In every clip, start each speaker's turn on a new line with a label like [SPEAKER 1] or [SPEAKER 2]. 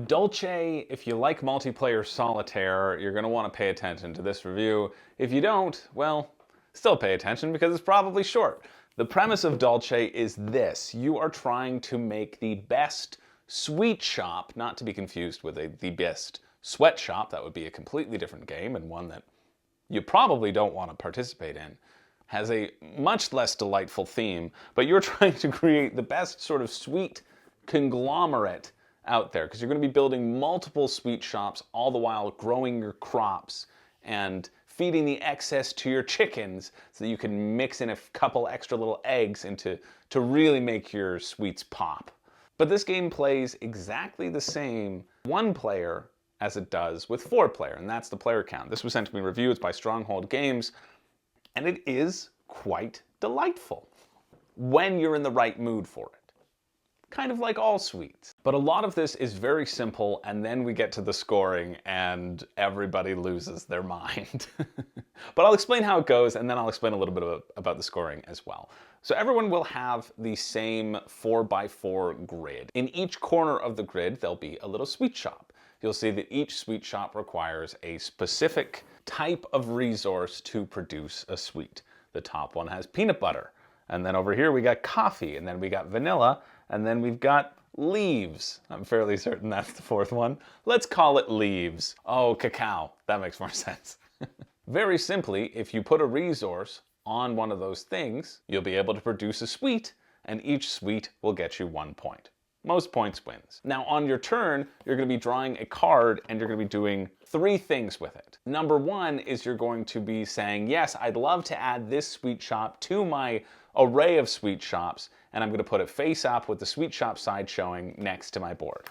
[SPEAKER 1] Dulce, if you like multiplayer Solitaire, you're going to want to pay attention to this review. If you don't, well, still pay attention because it's probably short. The premise of Dulce is this. You are trying to make the best sweet shop, not to be confused with the best sweatshop. That would be a completely different game and one that you probably don't want to participate in. Has a much less delightful theme, but you're trying to create the best sort of sweet conglomerate out there because you're going to be building multiple sweet shops all the while growing your crops and feeding the excess to your chickens so that you can mix in a couple extra little eggs to really make your sweets pop. But this game plays exactly the same one player as it does with 4 player, and that's the player count. This was sent to me in review. It's by Stronghold Games, and it is quite delightful when you're in the right mood for it. Kind of like all sweets. But a lot of this is very simple, and then we get to the scoring and everybody loses their mind. But I'll explain how it goes, and then I'll explain a little bit about the scoring as well. So everyone will have the same 4x4 grid. In each corner of the grid, there'll be a little sweet shop. You'll see that each sweet shop requires a specific type of resource to produce a sweet. The top one has peanut butter, and then over here we got coffee, and then we got vanilla, and then we've got leaves. I'm fairly certain that's the 4th one. Let's call it leaves. Oh, cacao. That makes more sense. Very simply, if you put a resource on one of those things, you'll be able to produce a sweet, and each sweet will get you 1 point. Most points wins. Now on your turn, you're going to be drawing a card and you're going to be doing 3 things with it. Number 1 is you're going to be saying, yes, I'd love to add this sweet shop to my array of sweet shops, and I'm going to put it face up with the sweet shop side showing next to my board.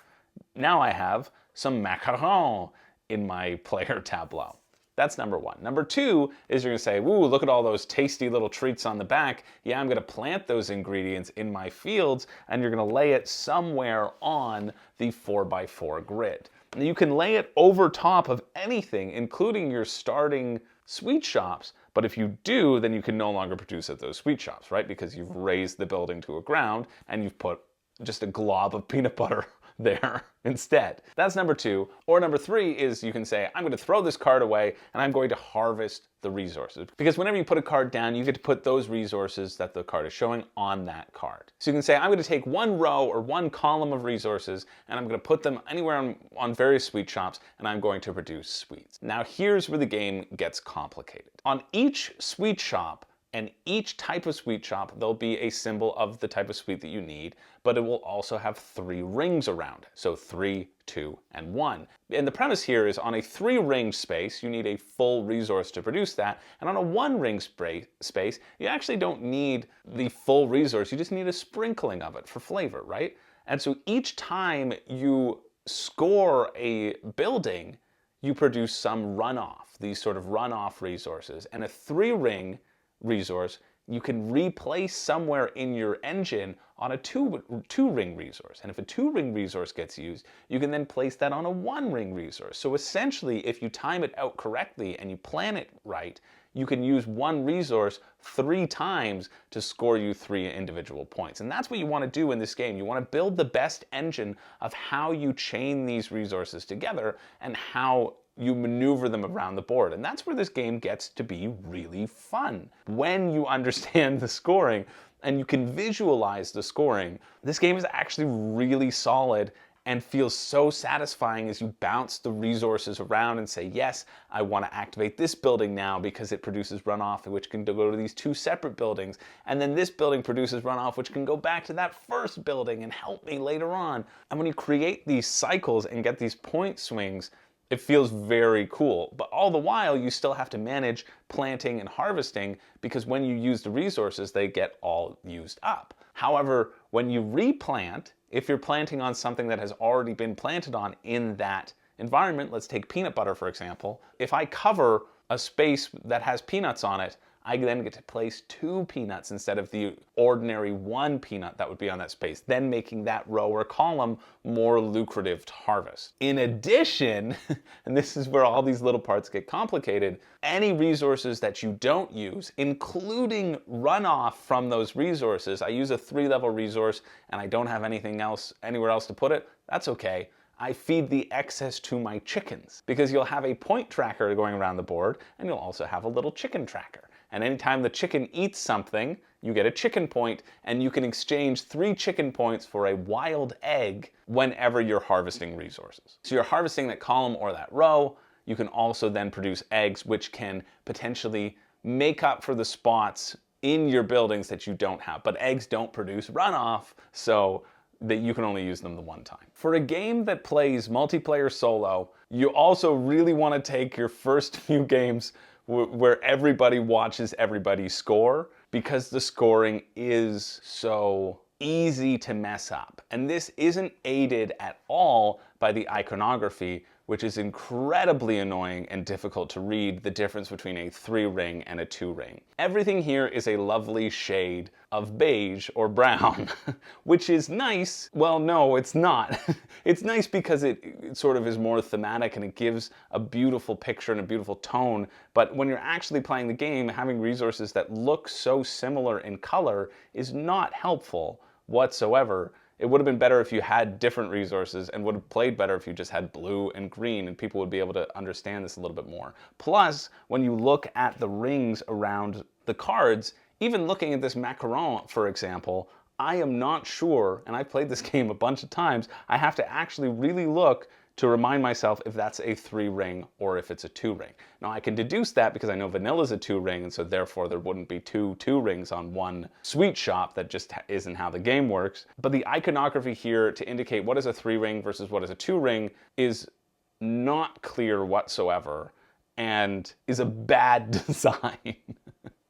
[SPEAKER 1] Now I have some macarons in my player tableau. That's number 1. Number 2 is you're going to say, woo, look at all those tasty little treats on the back. Yeah, I'm going to plant those ingredients in my fields, and you're going to lay it somewhere on the 4x4 grid. And you can lay it over top of anything, including your starting sweet shops, but if you do, then you can no longer produce at those sweet shops, right? Because you've raised the building to a ground, and you've put just a glob of peanut butter there instead. That's number 2. Or number 3 is you can say, I'm going to throw this card away and I'm going to harvest the resources. Because whenever you put a card down, you get to put those resources that the card is showing on that card. So you can say, I'm going to take 1 row or 1 column of resources and I'm going to put them anywhere on various sweet shops and I'm going to produce sweets. Now here's where the game gets complicated. On each sweet shop, and each type of sweet shop, there'll be a symbol of the type of sweet that you need, but it will also have 3 rings around it. So 3, 2, and 1. And the premise here is on a 3-ring space, you need a full resource to produce that. And on a 1-ring space, you actually don't need the full resource. You just need a sprinkling of it for flavor, right? And so each time you score a building, you produce some runoff, these sort of runoff resources. And a 3-ring resource you can replace somewhere in your engine on a 2-ring resource. And if a 2-ring resource gets used, you can then place that on a 1-ring resource. So essentially, if you time it out correctly and you plan it right, you can use 1 resource 3 times to score you 3 individual points. And that's what you want to do in this game. You want to build the best engine of how you chain these resources together and how you maneuver them around the board. And that's where this game gets to be really fun. When you understand the scoring and you can visualize the scoring, this game is actually really solid and feels so satisfying as you bounce the resources around and say, yes, I want to activate this building now because it produces runoff, which can go to these 2 separate buildings. And then this building produces runoff, which can go back to that first building and help me later on. And when you create these cycles and get these point swings, it feels very cool. But all the while, you still have to manage planting and harvesting because when you use the resources, they get all used up. However, when you replant, if you're planting on something that has already been planted on in that environment, let's take peanut butter, for example. If I cover a space that has peanuts on it, I then get to place 2 peanuts instead of the ordinary 1 peanut that would be on that space, then making that row or column more lucrative to harvest. In addition, and this is where all these little parts get complicated, any resources that you don't use, including runoff from those resources, I use a 3-level resource and I don't have anything else, anywhere else to put it, that's okay. I feed the excess to my chickens, because you'll have a point tracker going around the board, and you'll also have a little chicken tracker. And anytime the chicken eats something, you get a chicken point, and you can exchange 3 chicken points for a wild egg whenever you're harvesting resources. So you're harvesting that column or that row. You can also then produce eggs, which can potentially make up for the spots in your buildings that you don't have. But eggs don't produce runoff, so that you can only use them the one time. For a game that plays multiplayer solo, you also really want to take your first few games where everybody watches everybody score, because the scoring is so easy to mess up. And this isn't aided at all by the iconography, which is incredibly annoying and difficult to read the difference between a 3-ring and a 2-ring. Everything here is a lovely shade of beige or brown, which is nice. Well, no, it's not. It's nice because it sort of is more thematic and it gives a beautiful picture and a beautiful tone. But when you're actually playing the game, having resources that look so similar in color is not helpful whatsoever. It would have been better if you had different resources, and would have played better if you just had blue and green, and people would be able to understand this a little bit more. Plus, when you look at the rings around the cards, even looking at this macaron, for example, I am not sure, and I've played this game a bunch of times, I have to actually really look to remind myself if that's a 3-ring or if it's a 2-ring. Now I can deduce that because I know vanilla's a 2-ring, and so therefore there wouldn't be two 2-rings on one sweet shop. That just isn't how the game works. But the iconography here to indicate what is a 3-ring versus what is a 2-ring is not clear whatsoever and is a bad design.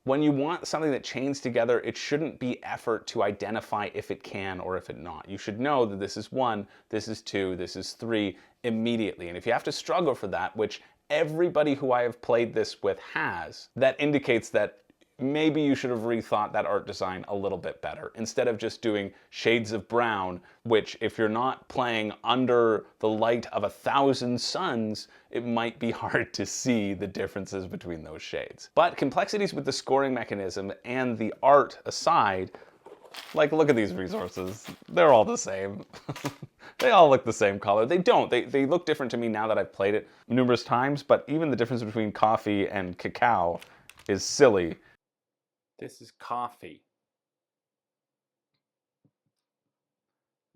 [SPEAKER 1] When you want something that chains together, it shouldn't be effort to identify if it can or if it not. You should know that this is 1, this is 2, this is 3 immediately. And if you have to struggle for that, which everybody who I have played this with has, that indicates that maybe you should have rethought that art design a little bit better, instead of just doing shades of brown, which if you're not playing under the light of 1,000 suns, it might be hard to see the differences between those shades. But complexities with the scoring mechanism and the art aside, like look at these resources. They're all the same. They all look the same color. They don't. They look different to me now that I've played it numerous times, but even the difference between coffee and cacao is silly. This is coffee.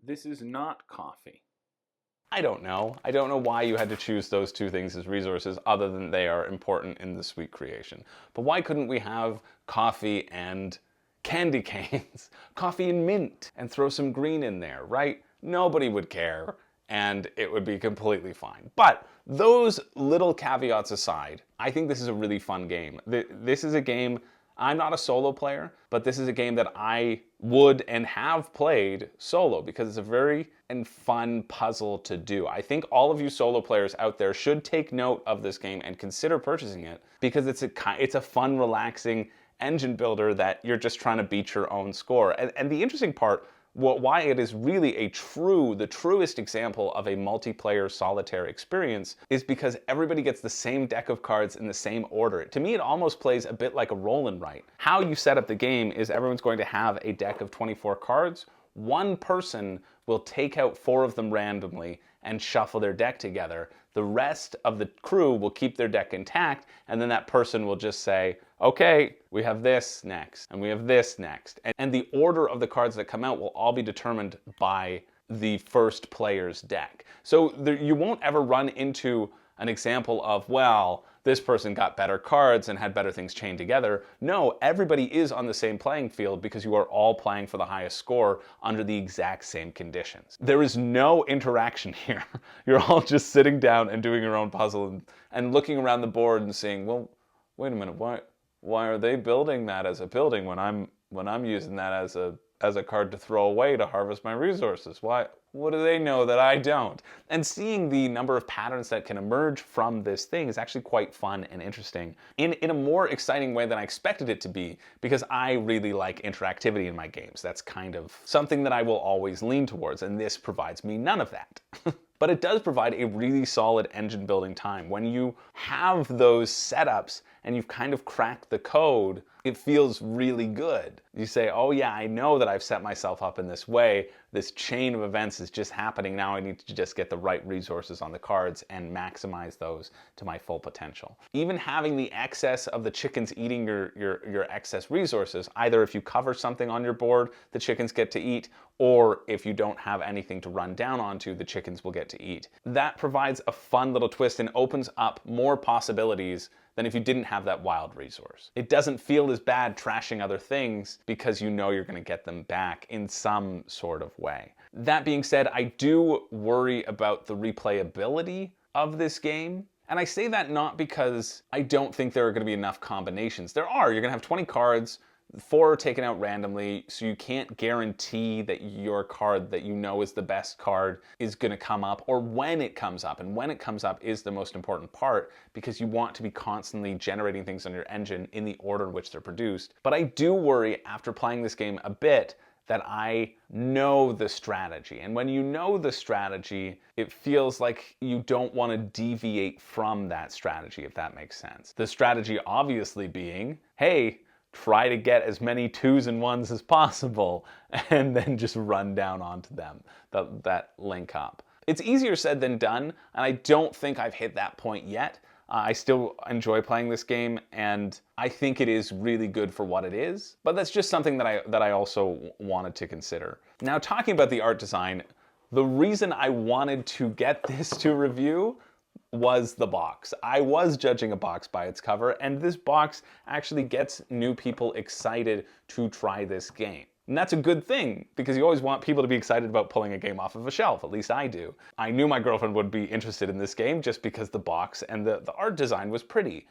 [SPEAKER 1] This is not coffee. I don't know. I don't know why you had to choose those two things as resources other than they are important in the sweet creation. But why couldn't we have coffee and candy canes? Coffee and mint, and throw some green in there, right? Nobody would care, and it would be completely fine. But those little caveats aside, I think this is a really fun game. This is a game, I'm not a solo player, but this is a game that I would and have played solo because it's a very fun puzzle to do. I think all of you solo players out there should take note of this game and consider purchasing it, because it's a fun, relaxing engine builder that you're just trying to beat your own score. And the interesting part, why it is really the truest example of a multiplayer solitaire experience, is because everybody gets the same deck of cards in the same order. To me, it almost plays a bit like a roll and write. How you set up the game is everyone's going to have a deck of 24 cards. One person will take out 4 of them randomly and shuffle their deck together. The rest of the crew will keep their deck intact, and then that person will just say, okay, we have this next, and we have this next. And the order of the cards that come out will all be determined by the first player's deck. So you won't ever run into an example of, well, this person got better cards and had better things chained together. No, everybody is on the same playing field because you are all playing for the highest score under the exact same conditions. There is no interaction here. You're all just sitting down and doing your own puzzle and looking around the board and saying, well, wait a minute, why are they building that as a building when I'm using that as a card to throw away to harvest my resources? What do they know that I don't? And seeing the number of patterns that can emerge from this thing is actually quite fun and interesting in a more exciting way than I expected it to be, because I really like interactivity in my games. That's kind of something that I will always lean towards, and this provides me none of that. But it does provide a really solid engine building time. When you have those setups and you've kind of cracked the code, it feels really good. You say, oh yeah, I know that I've set myself up in this way. This chain of events is just happening. Now I need to just get the right resources on the cards and maximize those to my full potential. Even having the excess of the chickens eating your excess resources, either if you cover something on your board, the chickens get to eat, or if you don't have anything to run down onto, the chickens will get to eat. That provides a fun little twist and opens up more possibilities than if you didn't have that wild resource. It doesn't feel as bad trashing other things because you know you're going to get them back in some sort of way. That being said, I do worry about the replayability of this game. And I say that not because I don't think there are going to be enough combinations. There are. You're going to have 20 cards. 4 are taken out randomly, so you can't guarantee that your card that you know is the best card is going to come up, or when it comes up. And when it comes up is the most important part, because you want to be constantly generating things on your engine in the order in which they're produced. But I do worry, after playing this game a bit, that I know the strategy. And when you know the strategy, it feels like you don't want to deviate from that strategy, if that makes sense. The strategy obviously being, hey, try to get as many 2s and 1s as possible, and then just run down onto them, that link up. It's easier said than done, and I don't think I've hit that point yet. I still enjoy playing this game, and I think it is really good for what it is, but that's just something that I also wanted to consider. Now, talking about the art design, the reason I wanted to get this to review was the box. I was judging a box by its cover, and this box actually gets new people excited to try this game. And that's a good thing, because you always want people to be excited about pulling a game off of a shelf, at least I do. I knew my girlfriend would be interested in this game just because the box and the art design was pretty.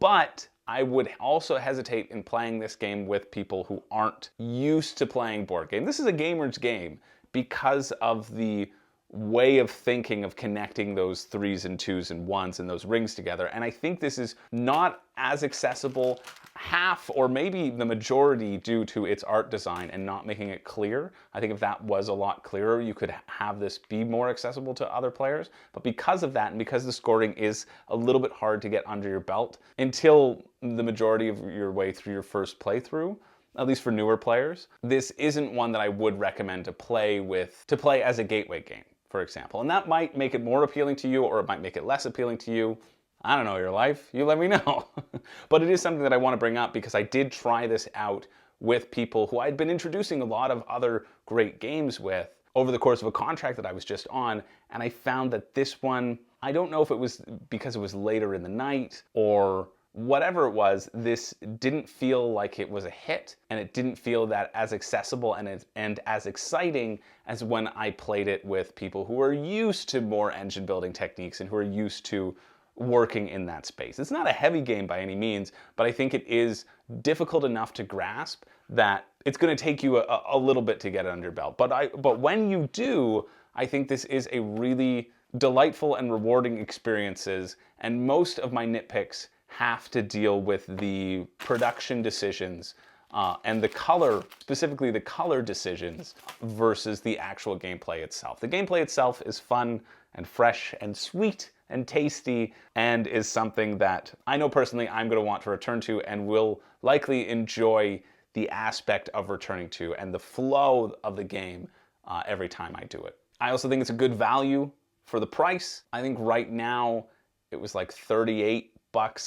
[SPEAKER 1] But I would also hesitate in playing this game with people who aren't used to playing board game. This is a gamer's game because of the way of thinking of connecting those 3s and 2s and 1s and those rings together. And I think this is not as accessible, half or maybe the majority, due to its art design and not making it clear. I think if that was a lot clearer, you could have this be more accessible to other players. But because of that, and because the scoring is a little bit hard to get under your belt until the majority of your way through your first playthrough, at least for newer players, this isn't one that I would recommend to play as a gateway game, for example. And that might make it more appealing to you, or it might make it less appealing to you. I don't know your life, you let me know. But it is something that I want to bring up because I did try this out with people who I'd been introducing a lot of other great games with over the course of a contract that I was just on, and I found that this one, I don't know if it was because it was later in the night or whatever it was, this didn't feel like it was a hit, and it didn't feel that as accessible and as exciting as when I played it with people who are used to more engine building techniques and who are used to working in that space. It's not a heavy game by any means, but I think it is difficult enough to grasp that it's going to take you a little bit to get it under your belt. But when you do, I think this is a really delightful and rewarding experiences, and most of my nitpicks have to deal with the production decisions and the color, specifically the color decisions, versus the actual gameplay itself. The gameplay itself is fun and fresh and sweet and tasty, and is something that I know personally I'm going to want to return to and will likely enjoy the aspect of returning to and the flow of the game every time I do it. I also think it's a good value for the price. I think right now it was like $38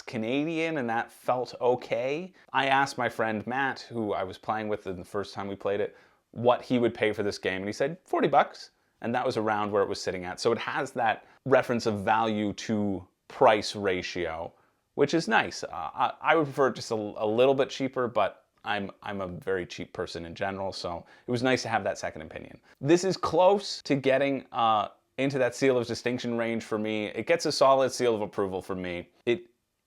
[SPEAKER 1] Canadian, and that felt okay. I asked my friend Matt, who I was playing with the first time we played it, what he would pay for this game, and he said $40, and that was around where it was sitting at. So it has that reference of value to price ratio, which is nice. I would prefer just a little bit cheaper, but I'm a very cheap person in general, so it was nice to have that second opinion. This is close to getting into that seal of distinction range for me. It gets a solid seal of approval from me.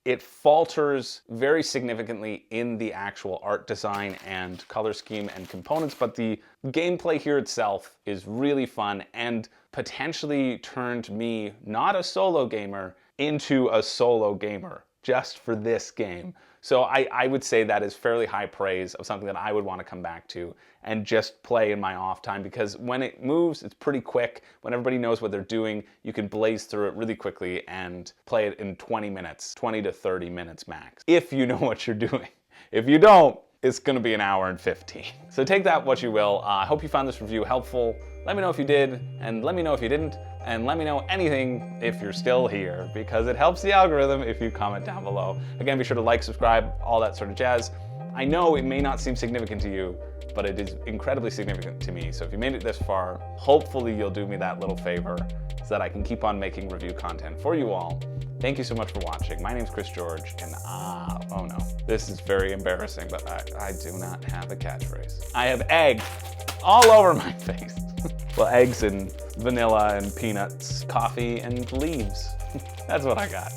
[SPEAKER 1] It falters very significantly in the actual art design and color scheme and components, but the gameplay here itself is really fun and potentially turned me, not a solo gamer, into a solo gamer just for this game. So I would say that is fairly high praise of something that I would want to come back to and just play in my off time, because when it moves, it's pretty quick. When everybody knows what they're doing, you can blaze through it really quickly and play it in 20 minutes, 20 to 30 minutes max, if you know what you're doing. If you don't, it's gonna be an hour and 15. So take that what you will. I hope you found this review helpful. Let me know if you did, and let me know if you didn't, and let me know anything if you're still here, because it helps the algorithm if you comment down below. Again, be sure to like, subscribe, all that sort of jazz. I know it may not seem significant to you, but it is incredibly significant to me. So if you made it this far, hopefully you'll do me that little favor so that I can keep on making review content for you all. Thank you so much for watching. My name's Chris George, and oh no, this is very embarrassing, but I do not have a catchphrase. I have egg all over my face. Well, eggs and vanilla and peanuts, coffee and leaves. That's what I got.